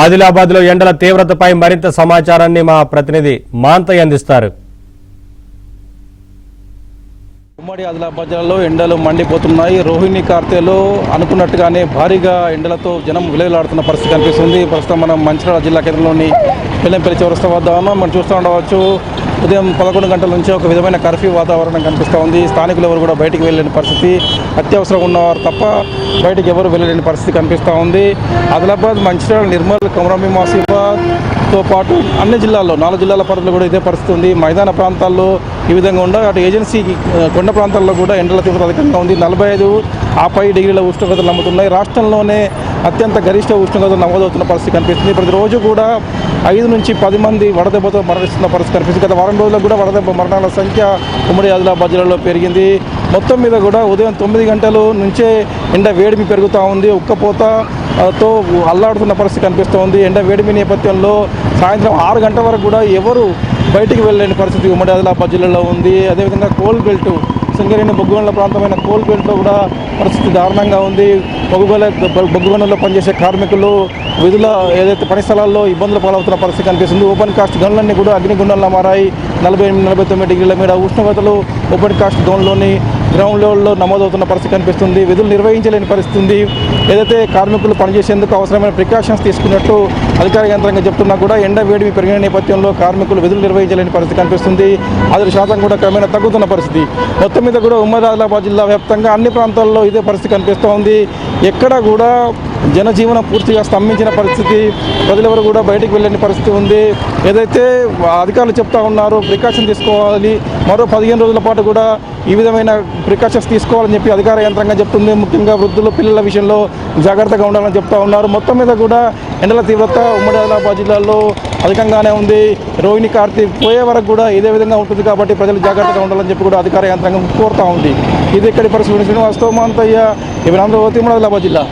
ఆదిలాబాద్లో ఎండల తీవ్రతపై మరింత సమాచారాన్ని మా ప్రతినిధి మాంతయ్య అందిస్తారు. ఉమ్మడి ఆదిలాబాద్ జిల్లాలో ఎండలు మండిపోతున్నాయి. రోహిణి కార్తెలో అనుకున్నట్టుగానే భారీగా ఎండలతో జనం విలవిలాడుతున్న పరిస్థితి కనిపిస్తుంది. ప్రస్తుతం మనం మంచిర్యాల జిల్లా కేంద్రంలోని బెల్లంపల్లి చౌరస్తా వద్ద ఉన్నాం. మనం చూస్తూ ఉండవచ్చు, ఉదయం 11 గంటల నుంచి ఒక విధమైన కర్ఫ్యూ వాతావరణం కనిపిస్తూ ఉంది. స్థానికులు ఎవరు కూడా బయటికి వెళ్ళలేని పరిస్థితి, అత్యవసరం ఉన్నవారు తప్ప బయటికి ఎవరు వెళ్ళలేని పరిస్థితి కనిపిస్తూ ఉంది. ఆదిలాబాద్, మంచిర్యాల, నిర్మల్, కొమరంభీం, ఆసిఫాబాద్తో పాటు అన్ని జిల్లాల్లో 4 జిల్లాల పరిధిలో కూడా ఇదే పరిస్థితి ఉంది. మైదాన ప్రాంతాల్లో ఈ విధంగా ఉండవు. అటు ఏజెన్సీ కొండ ప్రాంతాల్లో కూడా ఎండల తీవ్రత అధికంగా ఉంది. 45 ఆపై డిగ్రీల ఉష్ణోగ్రతలు నమ్ముతున్నాయి. రాష్ట్రంలోనే అత్యంత గరిష్ట ఉష్ణోగ్రతలు నమోదవుతున్న పరిస్థితి కనిపిస్తుంది. ప్రతిరోజు కూడా 5 నుంచి 10 మంది వడదెబ్బతో మరణిస్తున్న పరిస్థితి కనిపిస్తుంది. గత వారం రోజుల్లో కూడా వడదెబ్బ మరణాల సంఖ్య ఉమ్మడి ఆదిలాబాద్ జిల్లాలో పెరిగింది. మొత్తం మీద కూడా ఉదయం 9 గంటల నుంచే ఎండ వేడిమి పెరుగుతూ ఉంది. ఉక్కపోతతో అల్లాడుతున్న పరిస్థితి కనిపిస్తూ ఉంది. ఎండ వేడిమి నేపథ్యంలో సాయంత్రం 6 గంటల వరకు కూడా ఎవరు బయటికి వెళ్ళలేని పరిస్థితి ఉమ్మడి ఆదిలాబాద్ జిల్లాలో ఉంది. అదేవిధంగా కోల్ బెల్ట్, సింగరేణి బొగ్గుగనుల ప్రాంతమైన కోల్ బెల్ట్లో కూడా పరిస్థితి దారుణంగా ఉంది. బొగ్గుగనుల్లో పనిచేసే కార్మికులు విధుల ఏదైతే పని స్థలాల్లో ఇబ్బందులు పాలవుతున్న పరిస్థితి కనిపిస్తుంది. ఓపెన్ కాస్ట్ గనులన్నీ కూడా అగ్నిగుండంలా మారాయి. 48-49 డిగ్రీల మీద ఉష్ణోగ్రతలు ఓపెన్ కాస్ట్ గౌన్లోని గ్రౌండ్ లెవెల్లో నమోదవుతున్న పరిస్థితి కనిపిస్తుంది. విధులు నిర్వహించలేని పరిస్థితి ఉంది. ఏదైతే కార్మికులు పనిచేసేందుకు అవసరమైన ప్రికాషన్స్ తీసుకున్నట్టు అధికార యంత్రంగా చెప్తున్నా కూడా ఎండ వేడిమి పెరిగిన నేపథ్యంలో కార్మికులు విధులు నిర్వహించలేని పరిస్థితి కనిపిస్తుంది. 10% కూడా క్రమేణా తగ్గుతున్న పరిస్థితి. మొత్తం మీద కూడా ఉమ్మడి ఆదిలాబాద్ జిల్లా వ్యాప్తంగా అన్ని ప్రాంతాల్లో ఇదే పరిస్థితి కనిపిస్తూ ఉంది. ఎక్కడ కూడా జనజీవనం పూర్తిగా స్తంభించిన పరిస్థితి, ప్రజలెవరు కూడా బయటికి వెళ్ళని పరిస్థితి ఉంది. ఏదైతే అధికారులు చెప్తా ఉన్నారో ప్రికాషన్ తీసుకోవాలి, మరో 15 రోజుల పాటు కూడా ఈ విధమైన ప్రికాషన్స్ తీసుకోవాలని చెప్పి అధికార యంత్రంగా చెప్తుంది. ముఖ్యంగా వృద్ధులు, పిల్లల విషయంలో జాగ్రత్తగా ఉండాలని చెప్తా ఉన్నారు. మొత్తం మీద కూడా ఎండల తీవ్రత ఉమ్మడి ఆదిలాబాద్ జిల్లాలో అధికంగానే ఉంది. రోహిణి కార్తీ పోయే వరకు కూడా ఇదే విధంగా ఉంటుంది కాబట్టి ప్రజలు జాగ్రత్తగా ఉండాలని చెప్పి కూడా అధికార యంత్రాంగం కోరుతూ ఉంది. ఇది ఇక్కడి పరిస్థితి. శ్రీనివాస్తో మాంతయ్య, ఇవి ఆంధ్రవతి, ఉమ్మడి ఆదిలాబాద్ జిల్లా.